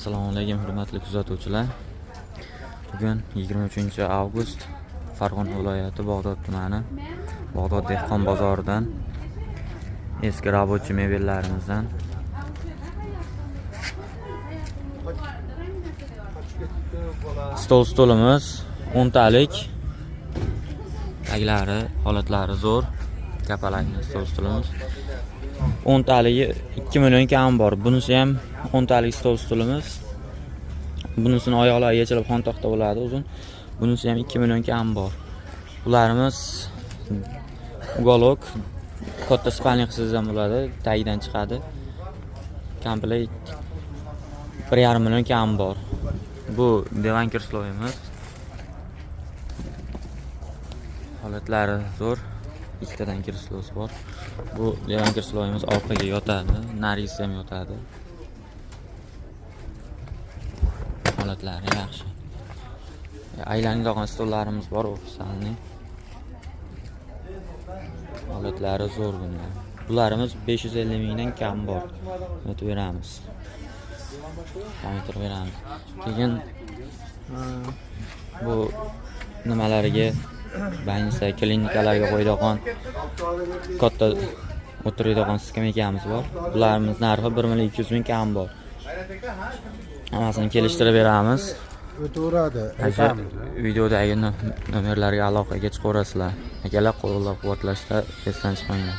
Assalomu alaykum hurmatli kuzatuvchilar. Bugun 23 avgust Farg'ona viloyati Bog'dod tumani Bog'dod dehqon bozoridan eski rabochiy mebellarimizdan stolimiz 10 talik. Taglari, holatlari zo'r. Kapalakli stolimiz 10 taligi 2 million kam bor. Bunisi ham 10 talik stolimiz. Bunisini oyoqlari yechilib xontoqda bo'ladi uzun. Bunisi ham 2 million kam bor. Ularimiz uголок katta spalni qilsangiz ham bo'ladi, tagidan chiqadi. Komplet 1,5 million kam bor. Bu divan kirsloyimiz. Holatlari zo'r. Ikkitadan kirslosi bor. Bu divan kirsloyimiz orqaga yotadi, narigisi ham yotadi. Holatlari yaxshi. Aylanadigan stollarimiz bor, ofisalni. Holatlari zo'r bunlar. Bularimiz 550 mingdan kam bor. Aytib beramiz. Aytib beramiz. Keyin bu nimalariga banisa klinikalarga qo'yadigan katta o'tiradigan skameykamiz bor. Bularimiz narxi 1 million 200 ming kam bor. Hammasini kelishtirib beramiz. O'taveradi. Videodagi nomerlarga aloqaga chiqaverasizlar. Akalar qo'llab-quvvatlashda esdan chiqmanglar.